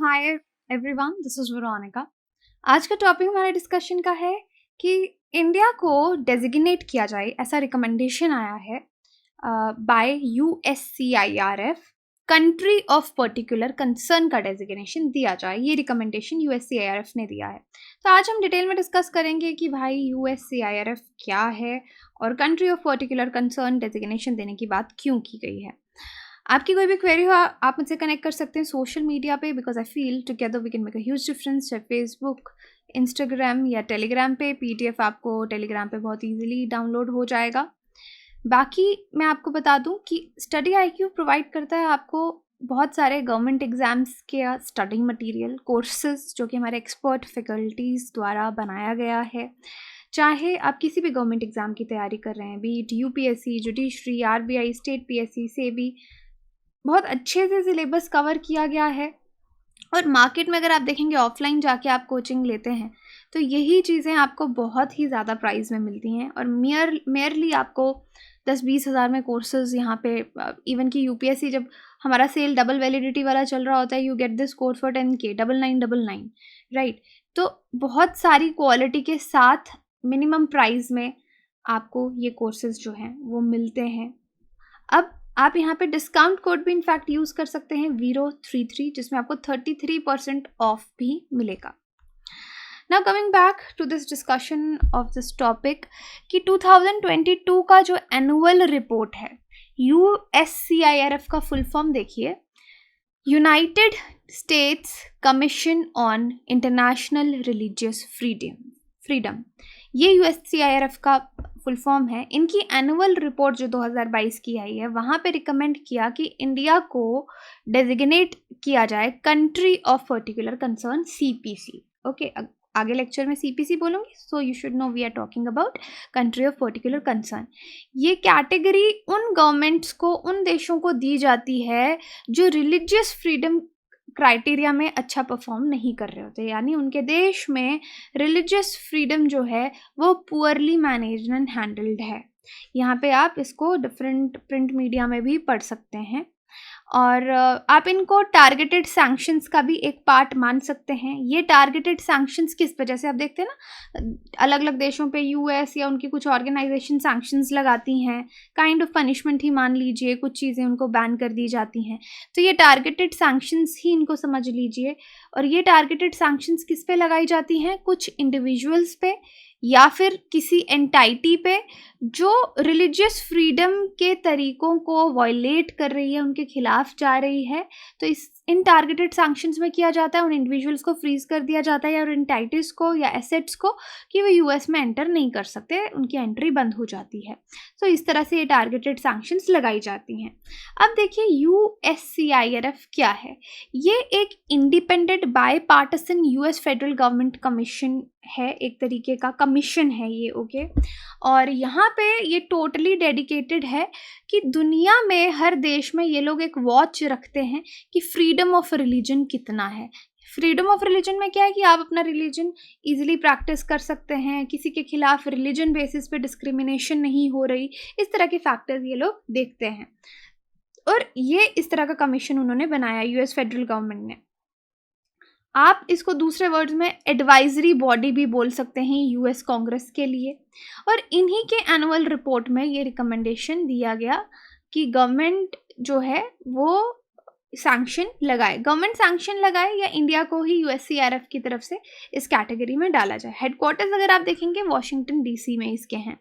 Hi everyone, this is Veronica. आज का topic हमारे डिस्कशन का है कि इंडिया को डेजिग्नेट किया जाए, ऐसा रिकमेंडेशन आया है by USCIRF। Country of particular concern का डेजिग्नेशन दिया जाए, ये रिकमेंडेशन USCIRF ने दिया है। तो आज हम डिटेल में डिस्कस करेंगे कि भाई USCIRF क्या है और country of particular concern designation देने की बात क्यों की गई है। आपकी कोई भी क्वेरी हो आप मुझसे कनेक्ट कर सकते हैं सोशल मीडिया पे, because I feel together we can make a huge difference. चाहे फेसबुक, इंस्टाग्राम या टेलीग्राम पे। PDF आपको टेलीग्राम पे बहुत इजीली डाउनलोड हो जाएगा। बाकी मैं आपको बता दूं कि स्टडी IQ प्रोवाइड करता है आपको बहुत सारे गवर्नमेंट एग्जाम्स के स्टडी मटेरियल कोर्सेज जो कि हमारे एक्सपर्ट फैकल्टीज़ द्वारा बनाया गया है। चाहे आप किसी भी गवर्नमेंट एग्ज़ाम की तैयारी कर रहे हैं, be it UPSC, judiciary, RBI, state PSC से भी बहुत अच्छे से सिलेबस कवर किया गया है। और मार्केट में अगर आप देखेंगे, ऑफलाइन जाके आप कोचिंग लेते हैं तो यही चीज़ें आपको बहुत ही ज़्यादा प्राइस में मिलती हैं और मेयरली आपको 10-20 हज़ार में कोर्सेज यहाँ पे। इवन कि UPSC जब हमारा सेल डबल वैलिडिटी वाला चल रहा होता है, you get this course for 10K, 9999, right. तो बहुत सारी क्वालिटी के साथ मिनिमम प्राइस में आपको ये कोर्सेज जो हैं वो मिलते हैं। अब आप यहाँ पे डिस्काउंट कोड भी इनफैक्ट यूज़ कर सकते हैं, VERO33, जिसमें आपको 33% ऑफ भी मिलेगा। Now coming back to this discussion of this topic कि 2022 का जो एनुअल रिपोर्ट है, USCIRF का फुल फॉर्म देखिए, United States Commission on International Religious Freedom. ये USCIRF का फुल फॉर्म है। इनकी एनुअल रिपोर्ट जो 2022 की आई है, वहाँ पे रिकमेंड किया कि इंडिया को डेजिग्नेट किया जाए country of particular concern, CPC। Okay, आगे लेक्चर में CPC बोलूँगी, so you should know we are talking about country of particular concern. ये कैटेगरी उन गवर्नमेंट्स को, उन देशों को दी जाती है जो रिलीजियस फ्रीडम क्राइटेरिया में अच्छा परफॉर्म नहीं कर रहे होते, यानी उनके देश में रिलीजियस फ्रीडम जो है वो पुअरली मैनेज्ड एंड हैंडल्ड है। यहाँ पे आप इसको डिफरेंट प्रिंट मीडिया में भी पढ़ सकते हैं और आप इनको टारगेटेड सैंक्शंस का भी एक पार्ट मान सकते हैं। ये टारगेटेड सैंक्शंस किस वजह से, आप देखते हैं ना अलग अलग देशों पे US या उनकी कुछ ऑर्गेनाइजेशन सैंक्शंस लगाती हैं, काइंड ऑफ पनिशमेंट ही मान लीजिए, कुछ चीज़ें उनको बैन कर दी जाती हैं। तो ये टारगेटेड सैंक्शंस ही इनको समझ लीजिए। और ये टारगेटेड सैंक्शंस किस पे लगाई जाती हैं? कुछ इंडिविजुअल्स पे या फिर किसी एंटाइटी पे जो रिलीजियस फ्रीडम के तरीकों को वायलेट कर रही है, उनके खिलाफ जा रही है। तो इन टारगेटेड सैंक्शंस में किया जाता है, उन इंडिविजुअल्स को फ्रीज कर दिया जाता है, और एंटाइटीज को या एसेट्स को कि वे US में एंटर नहीं कर सकते, उनकी एंट्री बंद हो जाती है। तो इस तरह से ये टारगेटेड सैंक्शंस लगाई जाती हैं। अब देखिए USCIRF क्या है। ये एक independent bipartisan US federal government commission है, एक तरीके का कमीशन है ये। ओके, और यहाँ पे ये टोटली डेडिकेटेड है कि दुनिया में हर देश में ये लोग एक वॉच रखते हैं कि फ्रीडम ऑफ रिलीजन कितना है। फ्रीडम ऑफ रिलीजन में क्या है कि आप अपना रिलीजन इजीली प्रैक्टिस कर सकते हैं, किसी के खिलाफ रिलीजन बेसिस पे डिस्क्रिमिनेशन नहीं हो रही, इस तरह के फैक्टर्स ये लोग देखते हैं। और ये इस तरह का कमीशन उन्होंने बनाया, US फेडरल गवर्नमेंट ने। आप इसको दूसरे वर्ड्स में एडवाइजरी बॉडी भी बोल सकते हैं US कांग्रेस के लिए। और इन्हीं के एनुअल रिपोर्ट में ये रिकमेंडेशन दिया गया कि गवर्नमेंट जो है वो सैंक्शन लगाए, गवर्नमेंट सैंक्शन लगाए या इंडिया को ही USCIRF की तरफ से इस कैटेगरी में डाला जाए। हेडक्वार्टर्स अगर आप देखेंगे वाशिंगटन DC में इसके हैं।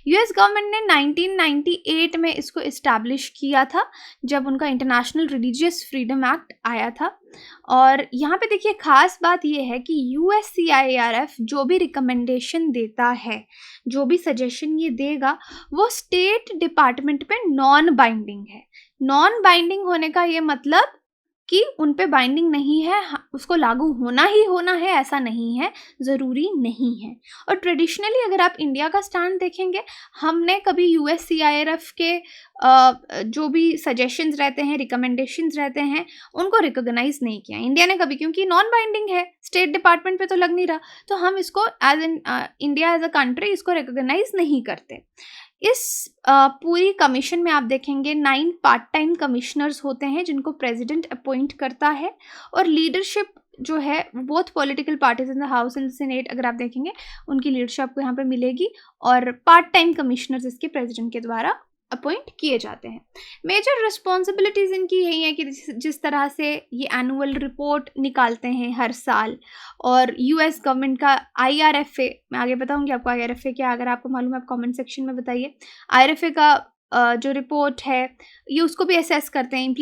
US गवर्नमेंट ने 1998 में इसको इस्टेब्लिश किया था, जब उनका इंटरनेशनल रिलीजियस फ्रीडम एक्ट आया था। और यहाँ पे देखिए खास बात यह है कि USCIRF जो भी रिकमेंडेशन देता है, जो भी सजेशन ये देगा, वो स्टेट डिपार्टमेंट पे नॉन बाइंडिंग है। नॉन बाइंडिंग होने का ये मतलब कि उन पे बाइंडिंग नहीं है, उसको लागू होना ही होना है ऐसा नहीं है, ज़रूरी नहीं है। और ट्रेडिशनली अगर आप इंडिया का स्टैंड देखेंगे, हमने कभी USCIRF के जो भी सजेशंस रहते हैं, रिकमेंडेशंस रहते हैं, उनको रिकॉग्नाइज नहीं किया इंडिया ने कभी, क्योंकि नॉन बाइंडिंग है, स्टेट डिपार्टमेंट पे तो लग नहीं रहा, तो हम इसको as in India as a country इसको रिकॉग्नाइज नहीं करते। इस पूरी कमीशन में आप देखेंगे 9 पार्ट टाइम कमिश्नर्स होते हैं जिनको प्रेसिडेंट अपॉइंट करता है, और लीडरशिप जो है both political parties in the house and senate अगर आप देखेंगे उनकी लीडरशिप आपको यहाँ पे मिलेगी, और पार्ट टाइम कमिश्नर्स इसके प्रेसिडेंट के द्वारा अपॉइंट किए जाते हैं। मेजर रिस्पॉन्सिबिलिटीज़ इनकी यही है कि जिस तरह से ये एनुअल रिपोर्ट निकालते हैं हर साल, और यूएस गवर्नमेंट का IRFA, मैं आगे बताऊंगी आपको IRFA क्या, अगर आपको मालूम है आप कमेंट सेक्शन में बताइए। IRFA का जो रिपोर्ट है ये उसको भी असेस करते हैं,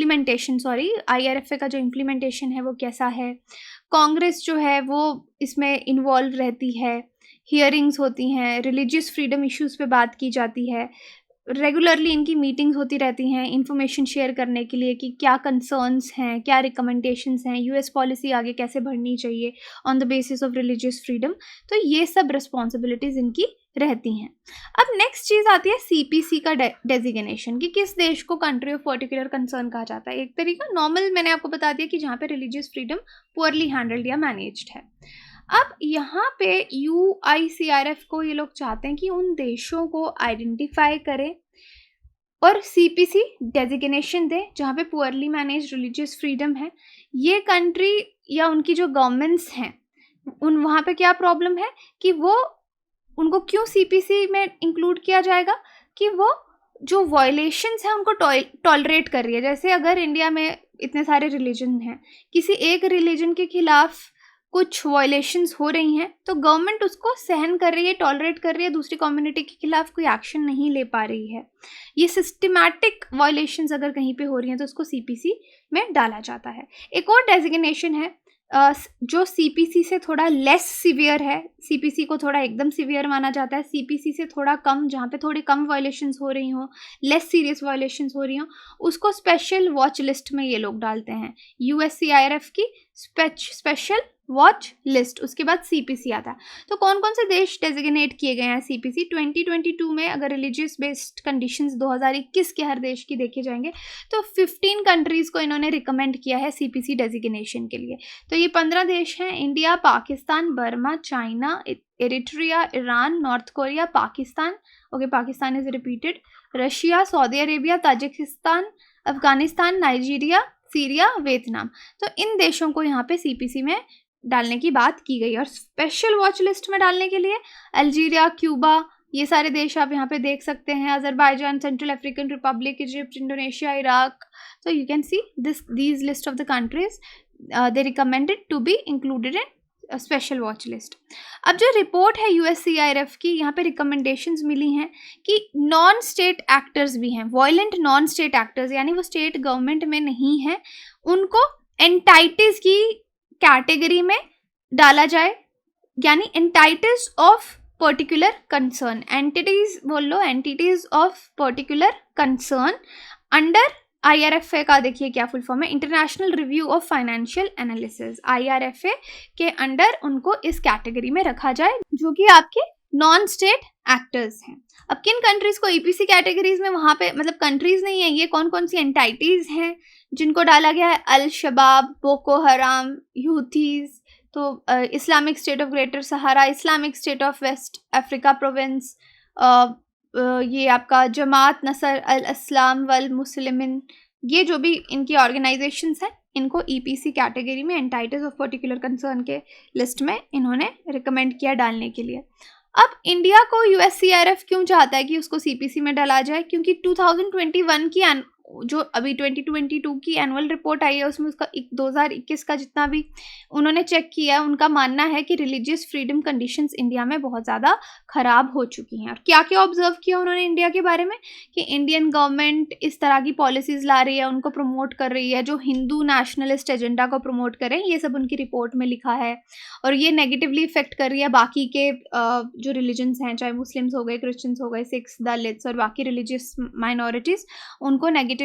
IRFA का जो इम्प्लीमेंटेशन है वो कैसा है। कांग्रेस जो है वो इसमें इन्वॉल्व रहती है, हियरिंग्स होती हैं, रिलीजियस फ्रीडम इश्यूज़ पे बात की जाती है, रेगुलरली इनकी मीटिंग्स होती रहती हैं इंफॉर्मेशन शेयर करने के लिए कि क्या कंसर्न्स हैं, क्या रिकमेंडेशंस हैं, यूएस पॉलिसी आगे कैसे बढ़नी चाहिए on the basis of religious freedom. तो ये सब रिस्पॉन्सिबिलिटीज़ इनकी रहती हैं। अब नेक्स्ट चीज़ आती है CPC का डेजिग्नेशन, कि किस देश को कंट्री ऑफ पर्टिकुलर कंसर्न कहा जाता है। एक तरीका नॉर्मल मैंने आपको बता दिया कि जहाँ पे रिलीजियस फ्रीडम पुअरली हैंडल्ड या मैनेज्ड है। अब यहाँ पे UICRF को ये लोग चाहते हैं कि उन देशों को आइडेंटिफाई करें और CPC डेजिग्नेशन दे जहाँ पे पुअरली मैनेज रिलीजियस फ्रीडम है। ये कंट्री या उनकी जो गवर्नमेंट्स हैं उन वहाँ पे क्या प्रॉब्लम है कि वो उनको क्यों CPC में इंक्लूड किया जाएगा, कि वो जो वायलेशंस हैं उनको टॉलरेट कर रही है। जैसे अगर इंडिया में इतने सारे रिलीजन हैं, किसी एक रिलीजन के खिलाफ कुछ वायलेशंस हो रही हैं तो गवर्नमेंट उसको सहन कर रही है, टॉलरेट कर रही है, दूसरी कम्युनिटी के खिलाफ कोई एक्शन नहीं ले पा रही है। ये सिस्टमैटिक वायलेशंस अगर कहीं पे हो रही हैं तो उसको CPC में डाला जाता है। एक और डेजिग्नेशन है जो CPC से थोड़ा लेस सीवियर है, CPC को थोड़ा एकदम सीवियर माना जाता है, CPC से थोड़ा कम, जहाँ पे थोड़ी कम वायलेशंस हो रही हों, लेस सीरियस वायलेशंस हो रही हों, उसको स्पेशल वॉच लिस्ट में ये लोग डालते हैं, USCIRF की स्पेशल वॉच लिस्ट। उसके बाद CPC आता है। तो कौन कौन से देश डेजिग्नेट किए गए हैं CPC 2022 में? अगर रिलीजियस बेस्ड कंडीशंस 2021 के हर देश की देखे जाएंगे तो 15 कंट्रीज़ को इन्होंने रिकमेंड किया है CPC डेजिग्नेशन के लिए। तो ये 15 देश हैं: India, Pakistan, Burma, China, Eritrea, Iran, north Korea, Pakistan, okay Pakistan is repeated, Russia, Saudi Arabia, Tajikistan, Afghanistan, Nigeria, Syria, Vietnam. तो इन देशों को यहाँ पे CPC में डालने की बात की गई। और स्पेशल वॉच लिस्ट में डालने के लिए अल्जीरिया, क्यूबा, ये सारे देश आप यहाँ पे देख सकते हैं, Azerbaijan, central African republic, Egypt, Indonesia, Iraq. तो you can see these list of the countries they recommended to be included in special watch list. अब जो रिपोर्ट है USCIRF की, यहाँ पे रिकमेंडेशंस मिली हैं कि नॉन स्टेट एक्टर्स भी हैं, वायलेंट नॉन स्टेट एक्टर्स, यानी वो स्टेट गवर्नमेंट में नहीं है, उनको एंटाइटीज की कैटेगरी में डाला जाए, यानी entities of particular concern, entities बोल लो, entities of particular concern under IRFA का देखिए क्या फुल फॉर्म है, international review of financial analysis. IRFA के अंडर उनको इस कैटेगरी में रखा जाए जो कि आपके नॉन स्टेट एक्टर्स हैं। अब किन कंट्रीज को EPC कैटेगरीज में, वहाँ पे मतलब कंट्रीज नहीं है, ये कौन कौन सी एंटाइटीज हैं जिनको डाला गया है? अल शबाब, बोको हराम, यूथीज, तो Islamic State of Greater Sahara, Islamic State of West Africa Province, ये आपका जमात नसर अल इस्लाम वल मुस्लिमिन, ये जो भी इनकी ऑर्गेनाइजेशंस हैं इनको EPC कैटेगरी में एंटाइटीज ऑफ पर्टिकुलर कंसर्न के लिस्ट में इन्होंने रिकमेंड किया डालने के लिए। अब इंडिया को USCIRF क्यों चाहता है कि उसको CPC में डाला जाए? क्योंकि 2021 की जो अभी 2022 की एनुअल रिपोर्ट आई है उसमें उसका 2021 का जितना भी उन्होंने चेक किया है, उनका मानना है कि रिलीजियस फ्रीडम कंडीशंस इंडिया में बहुत ज़्यादा ख़राब हो चुकी हैं। और क्या क्या ऑब्जर्व किया उन्होंने इंडिया के बारे में, कि इंडियन गवर्नमेंट इस तरह की पॉलिसीज़ ला रही है, उनको प्रमोट कर रही है, जो हिंदू नेशनलिस्ट एजेंडा को प्रमोट करें, ये सब उनकी रिपोर्ट में लिखा है। और ये नेगेटिवली इफेक्ट कर रही है बाकी के जो रिलीजन्स हैं, चाहे मुस्लिम्स हो गए, क्रिश्चियंस हो गए, सिख्स, दलित्स और बाकी रिलीजियस माइनॉरिटीज़, उनको नेगेटिवली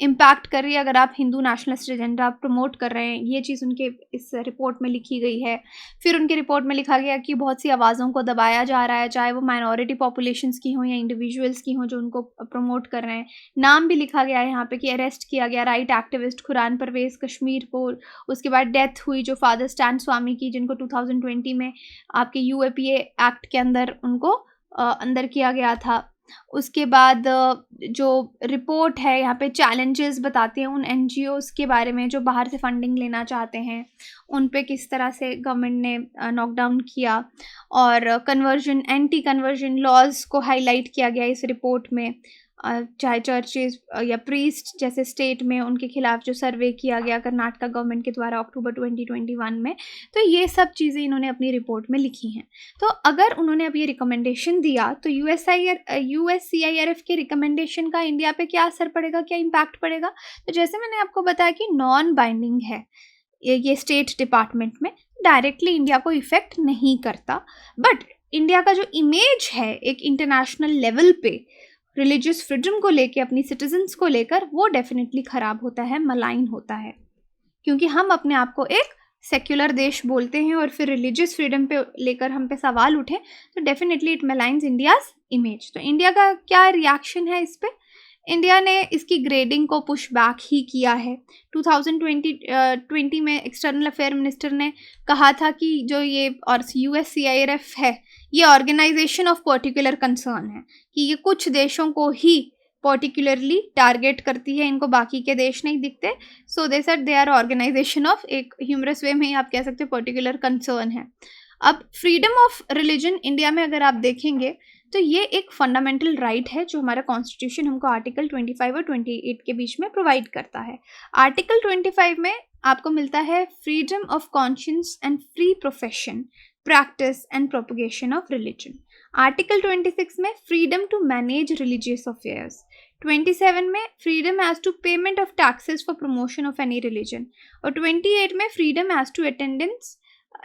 इम्पैक्ट कर रही है अगर आप हिंदू नेशनलिस्ट एजेंडा प्रमोट कर रहे हैं। ये चीज़ उनके इस रिपोर्ट में लिखी गई है। फिर उनकी रिपोर्ट में लिखा गया कि बहुत सी आवाज़ों को दबाया जा रहा है, चाहे वो माइनॉरिटी पॉपुलेशंस की हों या इंडिविजुअल्स की हों जो उनको प्रमोट कर रहे हैं। नाम भी लिखा गया है यहाँ पे कि अरेस्ट किया गया राइट एक्टिविस्ट खुरान परवेज़ कश्मीर को, उसके बाद डेथ हुई जो फादर स्टैन स्वामी की, जिनको 2020 में आपके UAPA एक्ट के अंदर उनको अंदर किया गया था, उसके बाद जो रिपोर्ट है यहाँ पे चैलेंजेस बताते हैं उन एनजीओज़ के बारे में जो बाहर से फंडिंग लेना चाहते हैं, उन पे किस तरह से गवर्नमेंट ने नॉकडाउन किया, और कन्वर्जन एंटी कन्वर्जन लॉज को हाईलाइट किया गया इस रिपोर्ट में। चाहे चर्चेज या प्रीस्ट जैसे स्टेट में उनके खिलाफ जो सर्वे किया गया कर्नाटका गवर्नमेंट के द्वारा अक्टूबर 2021 में, तो ये सब चीज़ें इन्होंने अपनी रिपोर्ट में लिखी हैं। तो अगर उन्होंने अब ये रिकमेंडेशन दिया तो USCIRF के रिकमेंडेशन का इंडिया पे क्या असर पड़ेगा, क्या इम्पैक्ट पड़ेगा? तो जैसे मैंने आपको बताया कि नॉन बाइंडिंग है ये स्टेट डिपार्टमेंट में, डायरेक्टली इंडिया को इफ़ेक्ट नहीं करता, बट इंडिया का जो इमेज है एक इंटरनेशनल लेवल पे रिलीजियस फ्रीडम को लेके, अपनी सिटीजन्स को लेकर, वो डेफिनेटली ख़राब होता है, मलाइन होता है, क्योंकि हम अपने आप को एक सेक्युलर देश बोलते हैं और फिर रिलीजियस फ्रीडम पे लेकर हम पे सवाल उठे तो डेफिनेटली इट मलाइंस इंडियाज़ इमेज। तो इंडिया का क्या रिएक्शन है इस पे? इंडिया ने इसकी ग्रेडिंग को पुश बैक ही किया है। 2020 में एक्सटर्नल अफेयर मिनिस्टर ने कहा था कि जो ये और USCIRF है ये ऑर्गेनाइजेशन ऑफ पर्टिकुलर कंसर्न है, कि ये कुछ देशों को ही पर्टिकुलरली टारगेट करती है, इनको बाकी के देश नहीं दिखते। So they said they are organisation of, एक ह्यूमरस वे में ही आप कह सकते हो, पर्टिकुलर कंसर्न है। अब फ्रीडम ऑफ रिलीजन इंडिया में अगर आप देखेंगे तो ये एक फंडामेंटल राइट है जो हमारा कॉन्स्टिट्यूशन हमको आर्टिकल 25 और 28 के बीच में प्रोवाइड करता है। आर्टिकल 25 में आपको मिलता है freedom of conscience and free profession, practice and propagation of religion. Article 26 में freedom to manage religious affairs. 27 में freedom as to payment of taxes for promotion of any religion, और 28 में freedom as to attendance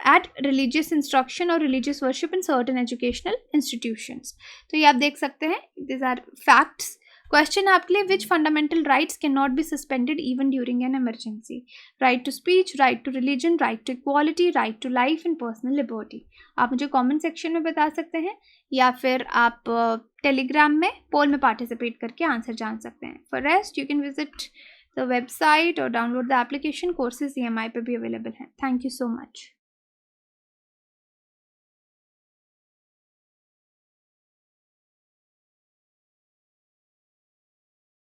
at religious instruction or religious worship in certain educational institutions। तो ये आप देख सकते हैं, these are facts। क्वेश्चन आपके लिए, which fundamental rights cannot be suspended even during an emergency? Right to speech, right to religion, right to equality, right to life and personal liberty। आप मुझे कमेंट सेक्शन में बता सकते हैं या फिर आप टेलीग्राम में पोल में पार्टिसिपेट करके आंसर जान सकते हैं। For rest you can visit the website और download the application. Courses EMI पे भी अवेलेबल हैं। Thank you so much.